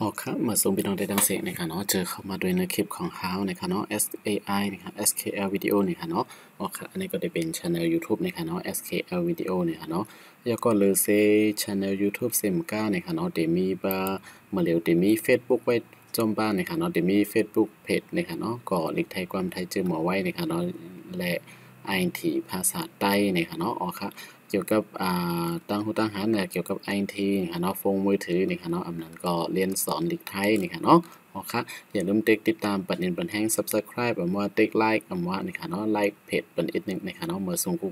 อ๋อครับมาส่งพี่น้องได้ดังเสียงนะครับเนาะเจอเข้ามาโดยในคลิปของเขานะครับเนาะ SAI นะครับ SKL วิดีโอนะครับเนาะอ๋อครับอันนี้ก็จะเป็น channel YouTube นะครับเนาะ SKL วิดีโอนะครับเนาะแล้วก็เลยเซ channel YouTube เซมก้านะครับเนาะเดี๋ยวมีบามาเร็วเดี๋ยวมี Facebook ไว้จอมบ้านนะครับเนาะเดี๋ยวมี Facebook Page นะครับเนาะก็ลิกไทยความไทยเจอหมอไว้นะครับเนาะและINT ภาษาใต้นะครับเนาะอ๋อครับเกี่ยวกับตั้งหูตั้งหาเนี่ยเกี่ยวกับ INT นะคะเนาะโฟนมือถือนี่ค่ะเนาะอำนั้นก็เรียนสอนเด็กไทยนี่ค่ะเนาะอ๋อค่ะอย่าลืมติดตามปัดเน้นปันแห้ง Subscribe อำว่าติ๊กไลค์อำว่านี่ค่ะเนาะไลค์เพจปันอีกนึงนี่ค่ะเนาะเมื่อส่งกู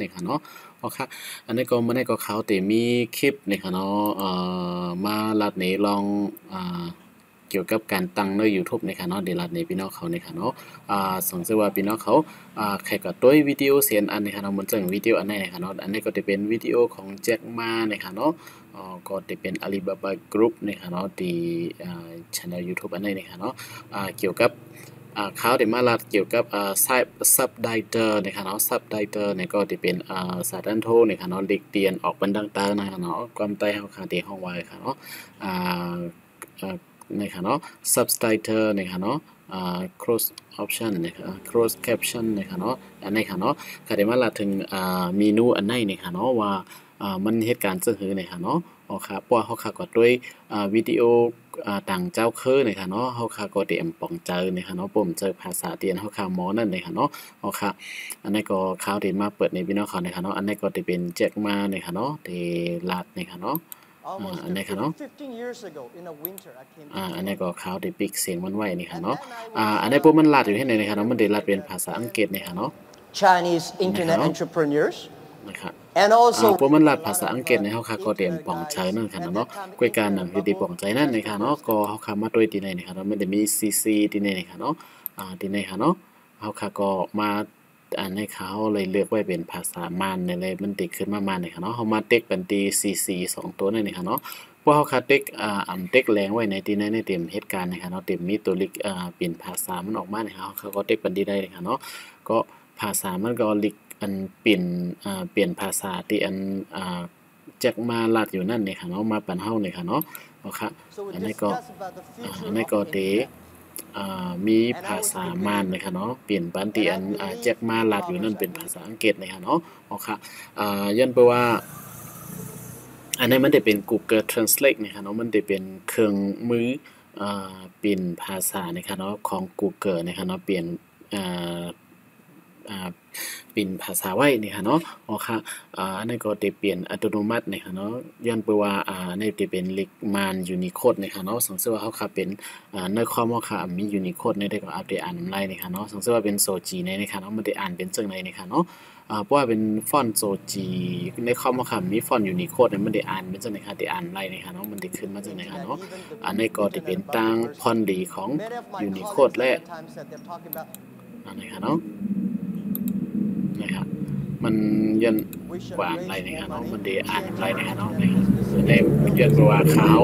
นี่ค่ะเนาะอ๋อค่ะอันนี้ก็มื้อนี้ก็เขาแต่มีคลิปนี่ค่ะเนาะมาลัดนี้ลองเกี่ยวกับการตั้งใน YouTube นี่ค่ะเนาะเดี๋ยวลัดนี้พี่น้องเขานี่ค่ะเนาะสงสัยว่าพี่น้องเขาใครก็ด้วยวิดีโอเสียงอันนี้ค่ะเนาะเหมือนจังวิดีโออันไหนนะคะเนาะอันนี้ก็จะเป็นวิดีโอของแจ็คมานะคะเนาะก็จะเป็น Alibaba Group นะคะเนาะที่channel YouTube อันนี้นะคะเนาะเกี่ยวกับข่าวที่มาลัดเกี่ยวกับsubtitle นะคะเนาะ subtitle เนี่ยก็จะเป็นสาดันโทนะคะเนาะเด็กเรียนออกบันดังตานะคะเนาะความใต้เฮาค่ะที่ห้องไว้ค่ะเนาะอ่านะคะเนาะ subtitle นะคะเนาะcross option นะคะ cross caption นะคะเนาะอันนี้ค่ะเนาะก็ได้มาลาถึงเมนูอันไหนนะคะเนาะว่ามันเหตุการณ์จังหือนะคะเนาะอ๋อค่ะเพราะว่าเฮาค่ะก็ด้วยวิดีโอต่างเจ้าคือนะคะเนาะเฮาค่ะก็ได้ปองเจอนะคะเนาะผมเจอภาษาเตียนเฮาค่ะหมอนั่นนะคะเนาะอ๋อค่ะอันนี้ก็ข่าวที่มาเปิดในพี่น้องเขานะคะเนาะอันนี้ก็จะเป็นแจ็คมานะคะเนาะที่ลาดนะคะเนาะอันนี้ค่ะเนาะอันนี้ก็ข่าวที่ปิกเสียงมันไว้นี่ค่ะเนาะอันนี้พวกมันลาดอยู่ที่ไหนนะคะเนาะมันได้ลาดเป็นภาษาอังกฤษนะคะเนาะ Chinese internet entrepreneurs นะครับ and also พวกมันลาดภาษาอังกฤษในเฮาค่ะก็เตรียมป้องใจนั่นค่ะเนาะกวยการหนังคือที่ป้องใจนั่นนะคะเนาะก็เฮาค่ะมาด้วยที่ไหนนะคะเนาะมันได้มี CC ที่ไหนนะคะเนาะที่ไหนค่ะเนาะเฮาค่ะก็มาในเขาเลยเลือกไว้เป็นภาษามานนี่เลยมันติดขึ้นมามานนี่ค่ะเนาะเฮามาเต็กเป็นตี CC 2ตัวนั่นนี่ค่ะเนาะพวกเฮาค่ะเต็กเต็กแรงไว้ในที่ไหนในเต็มเหตุการณ์นะคะเนาะเต็มมีตัวลิกเป็นภาษามันออกมานี่ค่ะเขาก็เต็กเป็นที่ได้เลยค่ะเนาะก็ภาษามันก็ลิกอันเปลี่ยนเปลี่ยนภาษาที่อันจากมาลัดอยู่นั่นนี่ค่ะเนาะมาปันเฮานี่ค่ะเนาะโอเคอันนี้ก็เตมีภาษามานนะคะเนาะเปลี่ยนปันที่อันแจ็คมาลัดอยู่นั่นเป็นภาษาอังกฤษนะคะเนาะโอเคย้อนไปว่าอันนี้มันได้เป็น Google Translate นะคะเนาะมันได้เป็นเครื่องมือเปลี่ยนภาษานะคะเนาะของ Google นะคะเนาะเปลี่ยนเป็นภาษาไว้นี่ค่ะเนาะอ๋อค่ะอันนั้นก็ได้เปลี่ยนอัตโนมัตินี่ค่ะเนาะย้อนไปว่าอันนี้จะเป็นลิกมานยูนิโคดนี่ค่ะเนาะสมมุติว่าเฮาค่ะเป็นในคอมเฮาค่ะมียูนิโคดในได้ก็อัปเดตอ่านไล่นี่ค่ะเนาะสมมุติว่าเป็นโซจีในนี่ค่ะเนาะมันได้อ่านเป็นจังไดนี่ค่ะเนาะเพราะว่าเป็นฟอนต์โซจีในคอมเฮาค่ะมีฟอนต์ยูนิโคดเนี่ยมันได้อ่านเป็นจังได๋ค่ะได้อ่านไล่นี่ค่ะเนาะมันได้ขึ้นมาจังได๋ค่ะเนาะอันนี้ก็จะเป็นตั้งฟอนต์ดีของยูนิโคดและอันนี้ค่ะเนาะนะครับมันยันกว่าอะไรนะครับเนาะมันได้อ่านอะไรนะครับเนาะในยันว่าขาว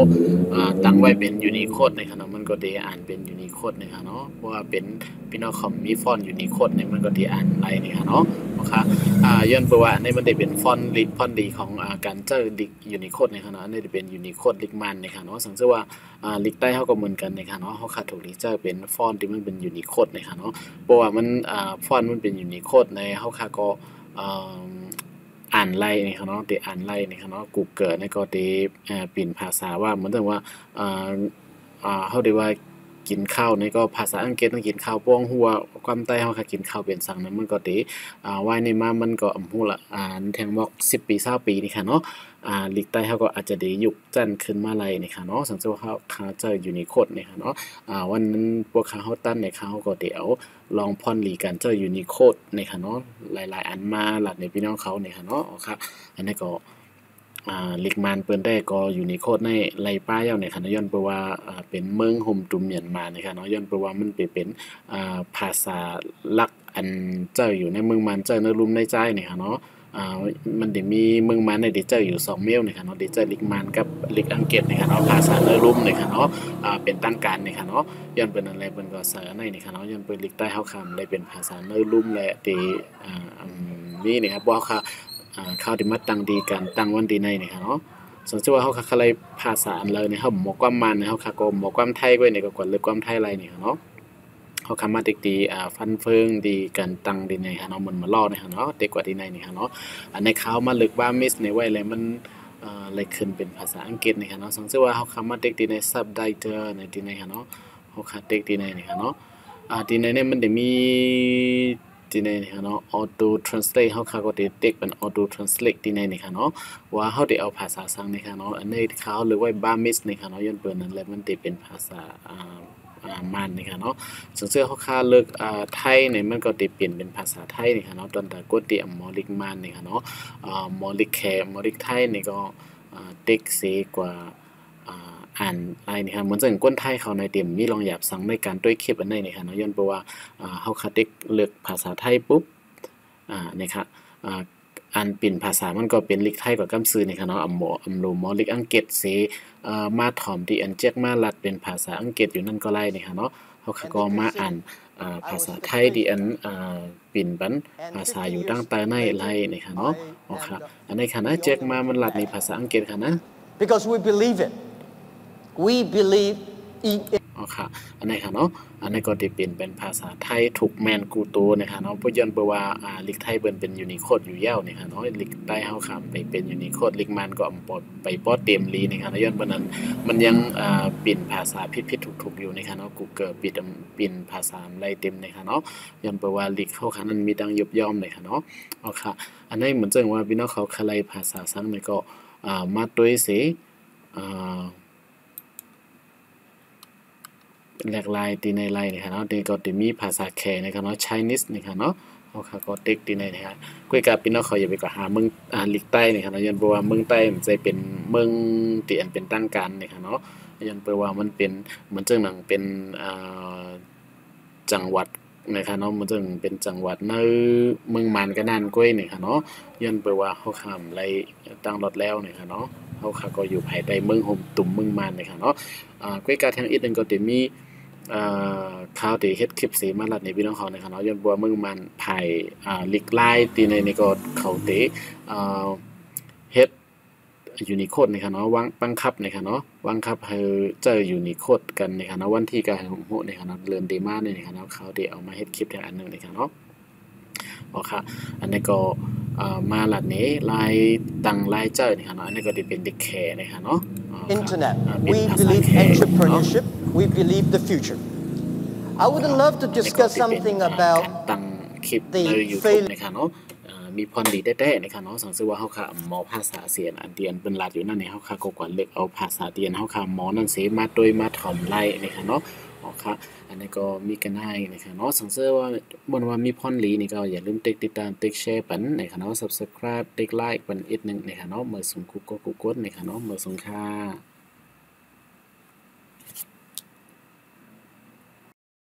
ตั้งไว้เป็นยูนิโคดนะครับเนาะมันก็ได้อ่านเป็นยูนิโคดนะครับเนาะเพราะว่าเป็นพี่น้องคอมมีฟอนต์ยูนิโคดเนี่ยมันก็ได้อ่านอะไรนะครับเนาะนะคะยันแปลว่าในมันได้เป็นฟอนต์ลิกฟอนต์ดีของการเจอลิกยูนิโคดนะครับเนาะอันนี้จะเป็นยูนิโคดลิกมันนะครับเนาะสังเกตว่าลิกใต้เฮาก็เหมือนกันนะครับเนาะเฮาขาดถูกลิกเจอเป็นฟอนต์ที่มันเป็นยูนิโคดนะครับเนาะเพราะว่ามันฟอนต์มันเป็นยูนิโคดในเฮาขาก็อ่านไล่นี่ครับเนาะที่อ่านไล่นี่ครับเนาะ Google นี่ก็ที่เปลี่ยนภาษาว่าเหมือนถึงว่าเฮาได้ว่ากินข้าวนี่ก็ภาษาอังกฤษต้องกินข้าวป้องหัวความใต้เฮาค่ะกินข้าวเป็นสังนั้นมันก็ที่ว่ายนี่มามันก็อำฮู้ละแทงบอก10ปี20ปีนี่ค่ะเนาะลีกใต้เฮาก็อาจจะได้ยุคจันขึ้นมาไล่นี่ค่ะเนาะสังเกตว่าเขาเจออยู่ในโคดนี่ค่ะเนาะวันนั้นพวกเขาตั้นในเขาก็เดี๋ยวลองพ่อนหลีกันเจออยู่ในโคดนี่ค่ะเนาะหลายๆอันมาหลัดในพี่น้องเขานี่ค่ะเนาะครับอันนี้ก็ลิกมันเปิ้นได้ก็อยู่ในโคดในไล่ป้ายาวในค่ะเนาะย้อนไปว่าเป็นเมืองห่มตุ่มเมียนมานี่ค่ะเนาะย้อนไปว่ามันเป็นภาษาหลักอันเจ้าอยู่ในเมืองมันเจ้าในลุ่มในใจนี่ค่ะเนาะมันได้มีเมืองมันได้เจออยู่2เมลนี่ค่ะเนาะได้เจอลิกมันกับลิกอังกฤษนี่ค่ะเนาะภาษาในลุ่มนี่ค่ะเนาะเป็นตั้งการนี่ค่ะเนาะย้อนเป็นอะไรเปิ้นก็เสนอในนี่ค่ะเนาะย้อนเป็นลิกใต้เฮาคำเลยเป็นภาษาในลุ่มและที่นี่นี่ครับบ่ค่ะข้าวที่มาตั้งดีกันตั้งวันดีในนี่ค่ะเนาะ สมมติว่าเขาคักอะไรภาษาอันเลยเนี่ยเขาหมอความมันเนี่ยเขาคักก็หมอความไทยไว้เนี่ยก็กว่าลึกความไทยอะไรเนี่ยเนาะเขาคำมาเด็กดีฟันเฟืองดีกันตังดีในฮะเนาะมันมาล่อในฮะเนาะเด็กกว่าดีในนี่ฮะเนาะอันในเขามาลึกบ้ามิสในไว้เลยมันอะไรขึ้นเป็นภาษาอังกฤษนี่ฮะเนาะสมมติว่าเขาคำมาเด็กดีใน subtitle ในดีในฮะเนาะเขาคัดเด็กดีในนี่ฮะเนาะดีในเนี่ยมันจะมีดีในนี่ฮะเนาะ auto translate เขาคัดก็เด็กเป็น auto translate ดีในนี่ฮะเนาะว่าเขาได้เอาภาษาสังนี่ฮะเนาะอันนี้เขาหรือว่าบ้ามิสนี่ฮะเนาะย้อนเปิดนั้นเลยมันจะเป็นภาษามันนี่ค่ะเนาะส่วนเสื้อเขาค่าเลือกไทยเนี่ยมันก็ติเปลี่ยนเป็นภาษาไทยนี่ค่ะเนาะตอนแต่กดติมอลิกมันนี่ค่ะเนาะมอลิกแคมอลิกไทยนี่ก็เด็กเสียกว่าอ่านอะไรนี่ค่ะเหมือนจังก้นไทยเขาในเต็มมีลองหยาบสั่งในการด้วยคลิปอันนี้นี่ค่ะเนาะย้อนเพราะว่าเขาคัดเด็กเลือกภาษาไทยปุ๊บนี่ค่ะอันเป็นภาษามันก็เป็นลิกไทยกับกำซื้อนี่ค่ะเนาะอำโลมอลิกอังกฤษเสมาถ่อมที่อันเจ็กมาลัดเป็นภาษาอังกฤษอยู่นั่นก็ไล่นี่ค่ะเนาะเขาก็มาอ่านภาษาไทยที่อันปิ่นบันภาษาอยู่ตั้งใต้ในไล่นี่ค่ะเนาะโอเคอันนี้ค่ะนะเจ็กมามันลัดในภาษาอังกฤษค่ะนะ because we believe it. We believe in it. อ๋อค่ะอันนี้ค่ะเนาะอันนี้ก็จะเปลี่ยนเป็นภาษาไทยถูกแมนกูโตนะคะเนาะเพราะยันเปว่าลิกไทยเป็นยูนิโคดอยู่ยาวเนี่ยค่ะเนาะลิกใต้เฮาข้ามไปเป็นยูนิโคดลิกมันก็อำปอดไปปอดเต็มลีนะคะเนาะย้อนเพราะนั้นมันยังเปลี่ยนภาษาผิดถูกอยู่นะคะเนาะกูเกิดเปลี่ยนภาษาอะไรเต็มนะคะเนาะย้อนเปว่าลิกเฮาค่ะนั้นมีดังยบย่อมเลยค่ะเนาะอ๋อค่ะอันนี้เหมือนจังว่าพี่น้องเขาคลายภาษาสังเนี่ยก็มาด้วยสิหลากหลายตีในไลน์นะครับเนาะตีก็จะมีภาษาแขกนะครับเนาะ Chinese นะครับเนาะเขาค่ะก็เต็กตีในนะครับคุยกับพี่น้องเขาอย่าไปก็หาเมืองลิกใต้นะครับเนาะยันเพราะว่าเมืองใต้มันจะเป็นเมืองที่อันเป็นตั้งการนะครับเนาะยันเพราะว่ามันเป็นเหมือนจังหนังเป็นจังหวัดนะครับเนาะมันจึงเป็นจังหวัดในเมืองมันก็นั่นก้อยนี่ค่ะเนาะยันเพราะว่าเขาข้ามไรตั้งรถแล้วนี่ค่ะเนาะเขาค่ะก็อยู่ภายใต้เมืองห่มตุ่มเมืองมันนี่ค่ะเนาะก้อยกาทางอีกนึงก็จะมีข่าวที่เฮ็ดคลิปสีมาลัดในพี่น้องเขานะครับเนาะย้อนบัวมึงมันภายลิกไลน์ที่ในก็เขาเตเฮ็ดยูนิโคดนะครับเนาะบังคับนะครับเนาะบังคับให้เจอยูนิโคดกันนะครับเนาะวันที่การของโหนะครับเนาะเริ่มเดมาเนี่ยนะครับเนาะเขาได้เอามาเฮ็ดคลิปอย่างอันนึงนะครับเนาะอ๋อค่ะอันนี้ก็มาลัดนี้ลายตั้งลายเจอนะครับเนาะอันนี้ก็จะเป็นเด็กแค่นะครับเนาะInternet. We believe entrepreneurship. We believe the future. I would love to discuss something about ตั้งคลิปใน YouTube นะครับเนาะมีพรดีแท้ๆนะครับเนาะสังเกตว่าเฮาค่ะหมอภาษาเสียนอันเดียนเป็นหลักอยู่นั่นนี่เฮาค่ะก็กว่าเลือกเอาภาษาเดียนเฮาค่ะหมอนั่นเสมาโดยมาถ่อมไล่นะครับเนาะอ๋อค่ะอันนี้ก็มีกันให้นะครับเนาะสังเกตว่าบ่ว่ามีพรดีนี่ก็อย่าลืมติดตามแชร์ปันนะครับเนาะ Subscribe ไลค์ปันอีกนึงนะครับเนาะเมื่อสมคุกก็กดนะครับเนาะเมื่อสงค่า